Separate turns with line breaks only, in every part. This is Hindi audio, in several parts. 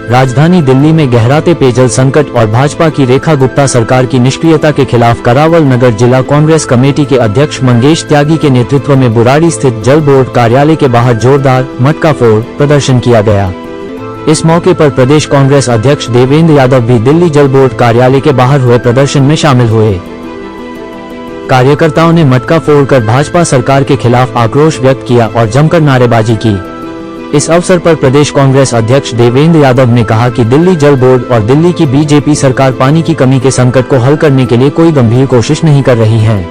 राजधानी दिल्ली में गहराते पेयजल संकट और भाजपा की रेखा गुप्ता सरकार की निष्क्रियता के खिलाफ करावल नगर जिला कांग्रेस कमेटी के अध्यक्ष मंगेश त्यागी के नेतृत्व में बुराड़ी स्थित जल बोर्ड कार्यालय के बाहर जोरदार मटका फोड़ प्रदर्शन किया गया। इस मौके पर प्रदेश कांग्रेस अध्यक्ष देवेंद्र यादव भी दिल्ली जल बोर्ड कार्यालय के बाहर हुए प्रदर्शन में शामिल हुए। कार्यकर्ताओं ने मटका फोड़कर भाजपा सरकार के खिलाफ आक्रोश व्यक्त किया और जमकर नारेबाजी की। इस अवसर पर प्रदेश कांग्रेस अध्यक्ष देवेंद्र यादव ने कहा कि दिल्ली जल बोर्ड और दिल्ली की बीजेपी सरकार पानी की कमी के संकट को हल करने के लिए कोई गंभीर कोशिश नहीं कर रही है।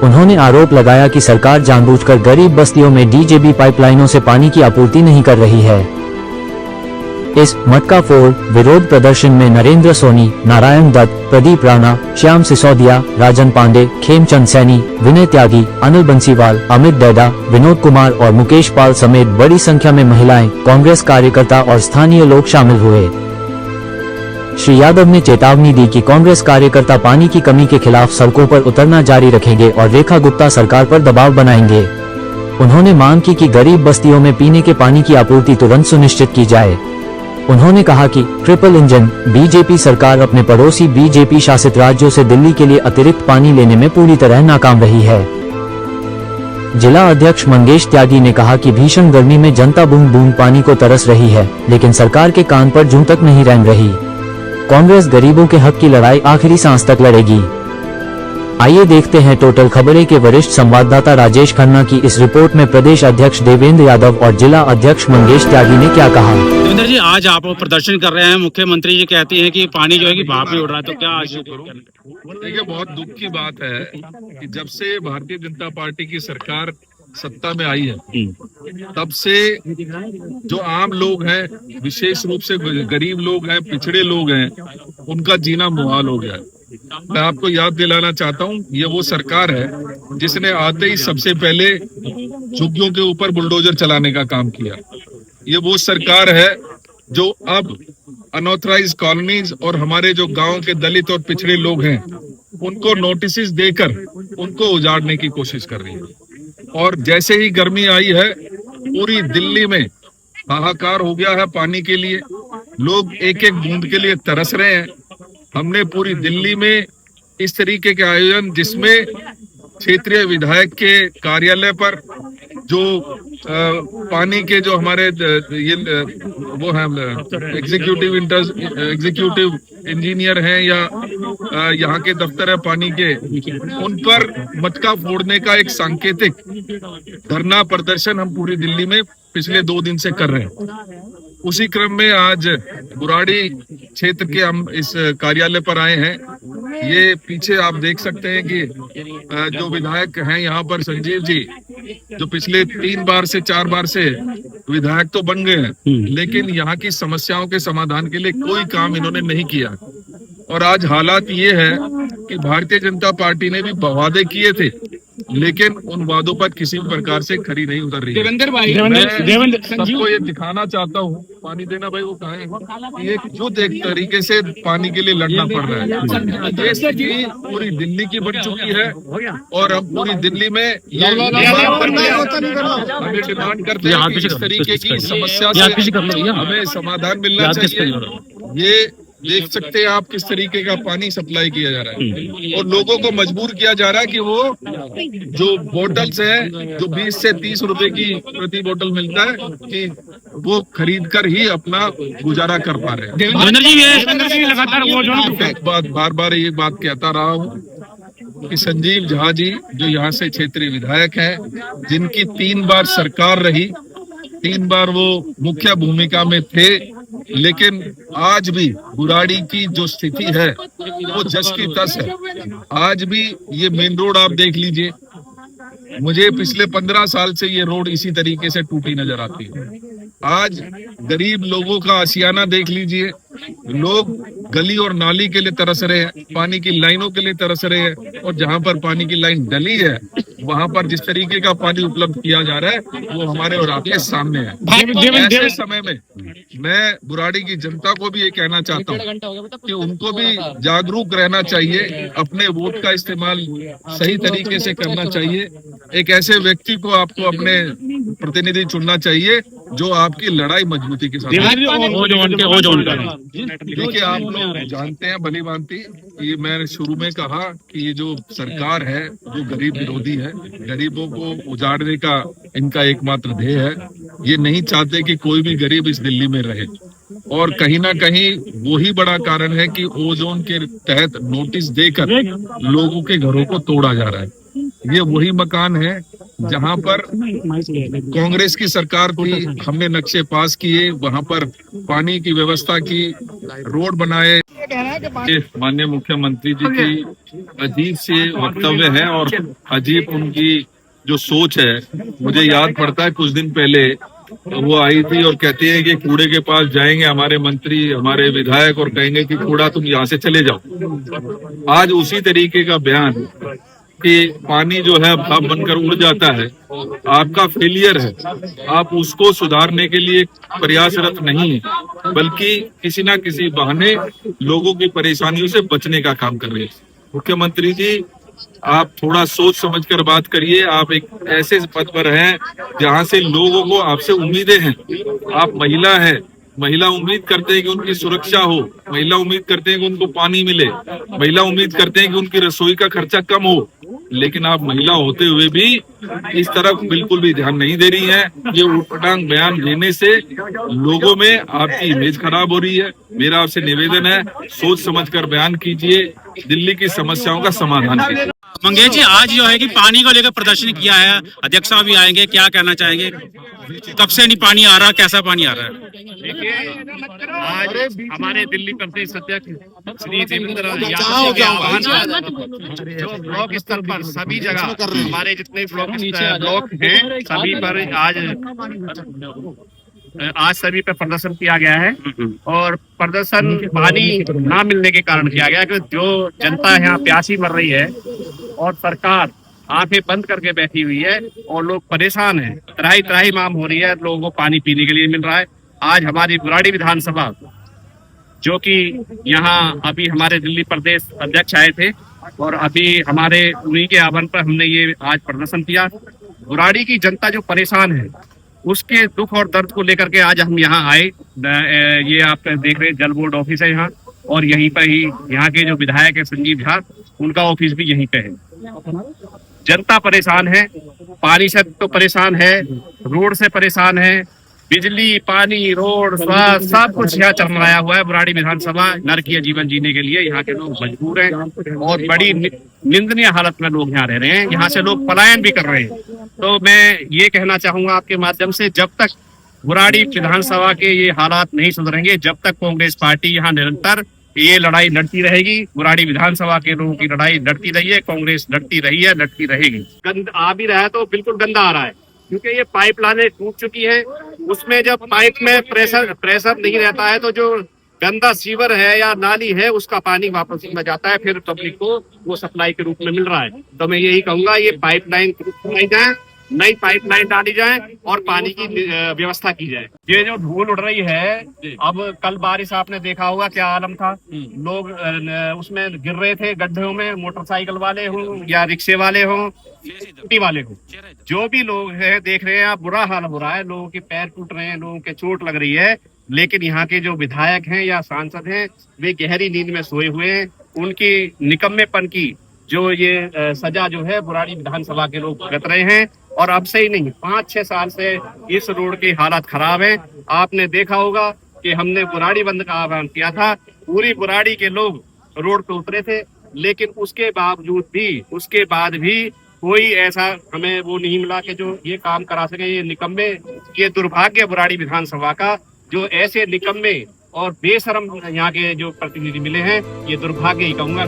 उन्होंने आरोप लगाया कि सरकार जानबूझकर गरीब बस्तियों में डीजेबी पाइपलाइनों से पानी की आपूर्ति नहीं कर रही है। इस मटका फोड़ विरोध प्रदर्शन में नरेंद्र सोनी, नारायण दत्त, प्रदीप राणा, श्याम सिसोदिया, राजन पांडे, खेमचंद सैनी, विनय त्यागी, अनिल बंसीवाल, अमित डेडा, विनोद कुमार और मुकेश पाल समेत बड़ी संख्या में महिलाएं, कांग्रेस कार्यकर्ता और स्थानीय लोग शामिल हुए। श्री यादव ने चेतावनी दी कि कांग्रेस कार्यकर्ता पानी की कमी के खिलाफ सड़कों पर उतरना जारी रखेंगे और रेखा गुप्ता सरकार पर दबाव बनाएंगे। उन्होंने मांग की कि गरीब बस्तियों में पीने के पानी की आपूर्ति तुरंत सुनिश्चित की जाए। उन्होंने कहा कि ट्रिपल इंजन बीजेपी सरकार अपने पड़ोसी बीजेपी शासित राज्यों से दिल्ली के लिए अतिरिक्त पानी लेने में पूरी तरह नाकाम रही है। जिला अध्यक्ष मंगेश त्यागी ने कहा कि भीषण गर्मी में जनता बूंद बूंद पानी को तरस रही है, लेकिन सरकार के कान पर जूं तक नहीं रेंग रही। कांग्रेस गरीबों के हक की लड़ाई आखिरी सांस तक लड़ेगी। आइए देखते हैं टोटल खबरें के वरिष्ठ संवाददाता राजेश खन्ना की इस रिपोर्ट में प्रदेश अध्यक्ष देवेंद्र यादव और जिला अध्यक्ष मंगेश त्यागी ने क्या कहा।
देवेंद्र जी, आज आप प्रदर्शन कर रहे हैं, मुख्यमंत्री जी कहती हैं कि पानी जो है कि भाप में उड़ रहा है, तो क्या आज?
देखिए, बहुत दुख की बात है कि जब से भारतीय जनता पार्टी की सरकार सत्ता में आई है, तब से जो आम लोग हैं, विशेष रूप से गरीब लोग हैं, पिछड़े लोग हैं, उनका जीना मुहाल हो गया है। मैं आपको याद दिलाना चाहता हूँ, ये वो सरकार है जिसने आते ही सबसे पहले झुग्गियों के ऊपर बुलडोजर चलाने का काम किया। ये वो सरकार है जो अब अनऑथराइज्ड कॉलोनीज और हमारे जो गांव के दलित और पिछड़े लोग हैं, उनको नोटिस देकर उनको उजाड़ने की कोशिश कर रही है। और जैसे ही गर्मी आई है, पूरी दिल्ली में हाहाकार हो गया है पानी के लिए। लोग एक एक बूंद के लिए तरस रहे हैं। हमने पूरी दिल्ली में इस तरीके के आयोजन, जिसमें क्षेत्रीय विधायक के कार्यालय पर जो पानी के जो हमारे ये वो हैं एग्जीक्यूटिव इंजीनियर हैं या यहाँ के दफ्तर है पानी के, उन पर मटका फोड़ने का एक सांकेतिक धरना प्रदर्शन हम पूरी दिल्ली में पिछले 2 दिन से कर रहे हैं। उसी क्रम में आज बुराड़ी क्षेत्र के हम इस कार्यालय पर आए हैं। ये पीछे आप देख सकते हैं कि जो विधायक हैं यहाँ पर, संजीव जी, जो पिछले 3 बार से 4 बार से विधायक तो बन गए हैं, लेकिन यहाँ की समस्याओं के समाधान के लिए कोई काम इन्होंने नहीं किया। और आज हालात ये है कि भारतीय जनता पार्टी ने भी वादे किए थे, लेकिन उन वादों पर किसी प्रकार से खरी नहीं उतर रही है। देवेंद्र सबको ये दिखाना चाहता हूँ, पानी देना भाई वो कहाँ है, ये युद्ध एक तरीके से पानी के लिए लड़ना पड़ रहा है। ये स्थिति पूरी दिल्ली की बन चुकी है और हम पूरी दिल्ली में ये डिमांड करते हैं कि इस तरीके की समस्या से हमें समाधान मिलना चाहिए। ये देख सकते हैं आप किस तरीके का पानी सप्लाई किया जा रहा है और लोगों को मजबूर किया जा रहा है कि वो जो बोतल्स हैं, जो 20 से 30 रुपए की प्रति बोतल मिलता है, कि वो खरीद कर ही अपना गुजारा कर पा रहे हैं। बार बार ये बात कहता रहा हूँ कि संजीव झा जी, जो यहाँ से क्षेत्रीय विधायक हैं, जिनकी 3 बार सरकार रही, 3 बार वो मुख्य भूमिका में थे, लेकिन आज भी बुराड़ी की जो स्थिति है वो जस की तस है। आज भी ये मेन रोड आप देख लीजिए, मुझे पिछले 15 साल से ये रोड इसी तरीके से टूटी नजर आती है। आज गरीब लोगों का आशियाना देख लीजिए, लोग गली और नाली के लिए तरस रहे हैं, पानी की लाइनों के लिए तरस रहे हैं, और जहां पर पानी की लाइन डली है वहां पर जिस तरीके का पानी उपलब्ध किया जा रहा है वो हमारे और आपके सामने है। ऐसे समय में मैं बुराड़ी की जनता को भी ये कहना चाहता हूँ कि उनको भी जागरूक रहना चाहिए, अपने वोट का इस्तेमाल सही तरीके से करना चाहिए। एक ऐसे व्यक्ति को आपको अपने प्रतिनिधि चुनना चाहिए जो आपकी लड़ाई मजबूती के साथ। देखिए, आप लोग जानते हैं भली भांति, ये मैंने शुरू में कहा कि ये जो सरकार है जो गरीब विरोधी है, गरीबों को उजाड़ने का इनका एकमात्र ध्येय है। ये नहीं चाहते कि कोई भी गरीब इस दिल्ली में रहे, और कहीं ना कहीं वही बड़ा कारण है कि ओजोन के तहत नोटिस देकर लोगों के घरों को तोड़ा जा रहा है। ये वही मकान है जहां पर कांग्रेस की सरकार थी, हमने नक्शे पास किए, वहां पर पानी की व्यवस्था की, रोड बनाए। माननीय मुख्यमंत्री जी की अजीब से वक्तव्य है और अजीब उनकी जो सोच है। मुझे याद पड़ता है कुछ दिन पहले वो आई थी और कहती है कि कूड़े के पास जाएंगे हमारे मंत्री, हमारे विधायक, और कहेंगे कि कूड़ा तुम यहाँ से चले जाओ। आज उसी तरीके का बयान कि पानी जो है भाप बनकर उड़ जाता है, आपका फेलियर है। आप उसको सुधारने के लिए प्रयासरत नहीं है, बल्कि किसी ना किसी बहाने लोगों की परेशानियों से बचने का काम कर रहे हैं। मुख्यमंत्री जी, आप थोड़ा सोच समझकर बात करिए। आप एक ऐसे पद पर हैं जहां से लोगों को आपसे उम्मीदें हैं। आप महिला हैं, महिला उम्मीद करते हैं कि उनकी सुरक्षा हो, महिला उम्मीद करते हैं कि उनको पानी मिले, महिला उम्मीद करते हैं कि उनकी रसोई का खर्चा कम हो। लेकिन आप महिला होते हुए भी इस तरफ बिल्कुल भी ध्यान नहीं दे रही हैं। ये उटपटांग बयान देने से लोगों में आपकी इमेज खराब हो रही है। मेरा आपसे निवेदन है, सोच समझकर बयान कीजिए, दिल्ली की समस्याओं का समाधान कीजिए।
मंगेश जी, आज जो है कि पानी को लेकर प्रदर्शन किया है, अध्यक्ष साहब भी आएंगे, क्या कहना चाहेंगे? कब से नहीं पानी आ रहा, कैसा पानी आ रहा है?
देखिए, आज हमारे दिल्ली प्रदेश अध्यक्ष श्री देवेंद्र यादव के आह्वान पर जो ब्लॉक स्तर पर सभी जगह हमारे जितने ब्लॉक हैं सभी पर आज सभी पे प्रदर्शन किया गया है। और प्रदर्शन पानी ना मिलने के कारण किया गया, क्योंकि जो जनता यहाँ प्यासी मर रही है और सरकार आंखें बंद करके बैठी हुई है और लोग परेशान हैं। त्राही त्राही माम हो रही है, लोगों को पानी पीने के लिए मिल रहा है। आज हमारी बुराड़ी विधानसभा, जो कि यहाँ अभी हमारे दिल्ली प्रदेश अध्यक्ष आए थे और अभी हमारे उन्हीं के आह्वान पर हमने ये आज प्रदर्शन किया। बुराड़ी की जनता जो परेशान है, उसके दुख और दर्द को लेकर के आज हम यहाँ आए। ये आप देख रहे हैं जल बोर्ड ऑफिस है यहाँ, और यहीं पर ही यहाँ के जो विधायक है संजीव झा, उनका ऑफिस भी यहीं पे है। जनता परेशान है, पानी से तो परेशान है, रोड से परेशान है, बिजली, पानी, रोड, स्वास्थ्य सब कुछ यहाँ चरमराया हुआ है। बुराड़ी विधानसभा नरकीय जीवन जीने के लिए यहाँ के लोग मजबूर हैं और बड़ी निंदनीय हालत में लोग यहाँ रह रहे हैं। यहाँ से लोग पलायन भी कर रहे हैं। तो मैं ये कहना चाहूंगा आपके माध्यम से, जब तक बुराड़ी विधानसभा के ये हालात नहीं सुधरेंगे, जब तक कांग्रेस पार्टी यहाँ निरंतर ये लड़ाई लड़ती रहेगी। बुराड़ी विधानसभा के लोगों की लड़ाई लड़ती रही है, कांग्रेस लड़ती रही है, लड़ती रहेगी। गंद आ भी रहा है तो बिल्कुल गंदा आ रहा है, क्योंकि ये पाइप लाइनें टूट चुकी हैं। उसमें जब पाइप में प्रेशर नहीं रहता है तो जो गंदा सीवर है या नाली है उसका पानी वापस में जाता है, फिर पब्लिक को वो सप्लाई के रूप में मिल रहा है। तो मैं यही कहूंगा, ये पाइपलाइन बनाई जाए, नई पाइपलाइन डाली जाए और पानी की व्यवस्था की जाए। ये जो धूल उड़ रही है, अब कल बारिश आपने देखा होगा क्या आलम था, लोग उसमें गिर रहे थे गड्ढों में, मोटरसाइकिल वाले हों या रिक्शे वाले हों, स्कूटी वाले हों, जो भी लोग हैं देख रहे हैं आप, बुरा हाल हो रहा है। लोगों के पैर टूट रहे हैं, लोगों के चोट लग रही है। लेकिन यहाँ के जो विधायक हैं या सांसद हैं, वे गहरी नींद में सोए हुए हैं। उनकी निकम्मेपन की जो ये सजा जो है बुराड़ी विधानसभा के लोग भुगत रहे हैं। और अब से ही नहीं, 5-6 साल से इस रोड की हालत खराब है। आपने देखा होगा कि हमने बुराड़ी बंद का आह्वान किया था, पूरी बुराड़ी के लोग रोड पे उतरे थे, लेकिन उसके बाद भी कोई ऐसा हमें वो नहीं मिला कि जो ये काम करा सके। ये निकम्मे, ये दुर्भाग्य बुराड़ी विधानसभा का, जो ऐसे निकम्मे और बेशरम यहाँ के जो प्रतिनिधि मिले हैं, ये दुर्भाग्य ही कहूंगा।